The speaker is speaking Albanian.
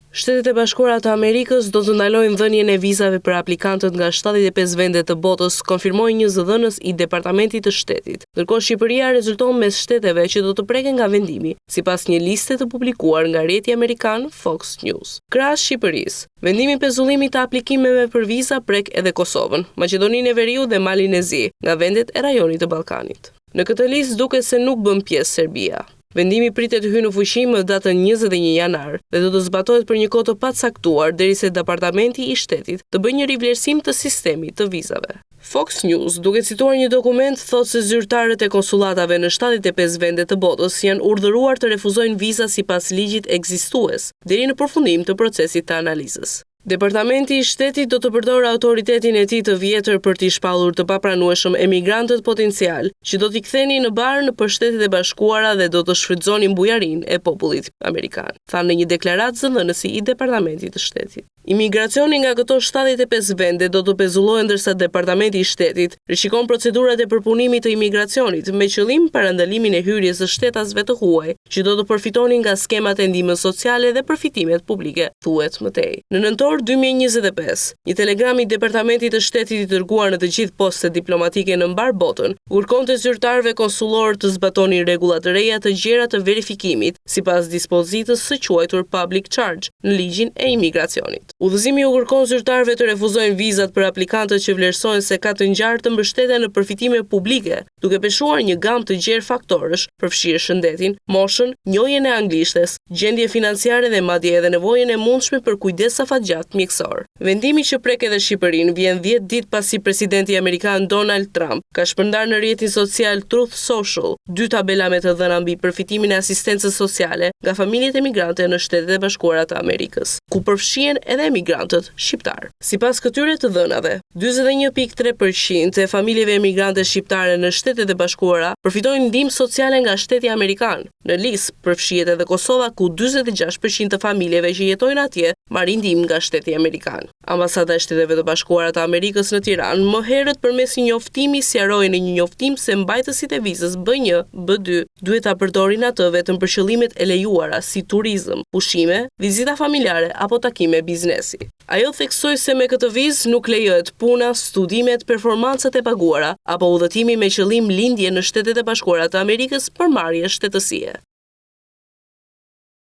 Shtetet e Bashkuara të Amerikës do të ndalojnë dhënien e vizave për aplikantët nga 75 vende të botës, konfirmoi një zëdhënës i Departamentit të Shtetit. Ndërkohë Shqipëria rezulton mes shteteve që do të preken nga vendimi, sipas një liste të publikuar nga rrjeti amerikan Fox News. Krahas Shqipërisë, vendimi i pezullimit të aplikimeve për viza prek edhe Kosovën, Maqedoninë e Veriut dhe Malin e Zi, nga vendet e rajonit të Ballkanit. Në këtë listë duket se nuk bën pjesë Serbia. Vendimi pritet të hyjë në fuqi më datën 21 janar dhe do të zbatohet për një kohë të pacaktuar derisa Departamenti i Shtetit të bëjë një rivlerësim të sistemit të vizave. Fox News, duke cituar një dokument, thotë se zyrtarët e konsulatave në 75 vende të botës janë urdhëruar të refuzojnë viza sipas ligjit ekzistues deri në përfundim të procesit të analizës. Departamenti i Shtetit do të përdorë autoritetin e tij të vjetër për t'i shpallur të papranueshëm emigrantët potencial që do t'i ktheni në barë nëpër Shtetet e Bashkuara dhe do të shfrytëzonin bujarinë e popullit amerikan, thanë në një deklaratë zëdhënësi i Departamentit të Shtetit. Imigracioni nga këto 75 vende do të pezullohen ndërsa Departamenti i Shtetit rishikon procedurat e përpunimit të imigracionit me qëllim parandalimin e hyrjes së shtetasve të huaj që do të përfitonin nga skemat e ndihmës sociale dhe përfitimet publike, thuhet më tej. Në nëntor 2025, një telegram i Departamentit të Shtetit i dërguar në të gjithë postet diplomatike në mbar botën kërkonte zyrtarëve konsullor të zbatonin rregulla të reja të gjera të verifikimit sipas dispozitës së quajtur public charge në ligjin e imigracionit. Udhëzimi u kërkon zyrtarëve të refuzojnë vizat për aplikantët që vlerësojnë se ka të ngjarë të mbështeten në përfitime publike, duke peshuar një gamë të gjerë faktorësh, përfshirë shëndetin, moshën, njohjen e anglishtes, gjendje financiare dhe madje edhe nevojën e mundshme për kujdes safatgjat mjekësor. Vendimi që prek edhe Shqipërinë vjen 10 ditë pasi presidenti amerikan Donald Trump ka shpërndarë në rrjetin social Truth Social 2 tabela me të dhëna mbi përfitimin e asistencës sociale nga familjet emigrante në Shtetet e Bashkuara të Amerikës, ku përfshihen edhe emigrantët shqiptar. Sipas këtyre të dhënave, 41.3% e familjeve emigrante shqiptare në Shtetet e Bashkuara përfitojnë ndihmë sociale nga Shteti Amerikan. Në listë përfshihet edhe Kosova, ku 46% të familjeve që jetojnë atje marrin ndihmë nga Shteti Amerikan. Ambasada e Shteteve të Bashkuara të Amerikës në Tiranë më herët përmes një njoftimi sqaroi në një njoftim se mbajtësit e vizës B1, B2 duhet ta përdorin atë vetëm për qëllimet e lejuara si turizëm, pushime, vizita familjare apo takime biznesi. Ajo theksoi se me këtë vizë nuk lejohet puna, studimet, performancat e paguara apo udhëtimi me qëllim lindje në Shtetet e Bashkuara të Amerikës për marrje shtetësie.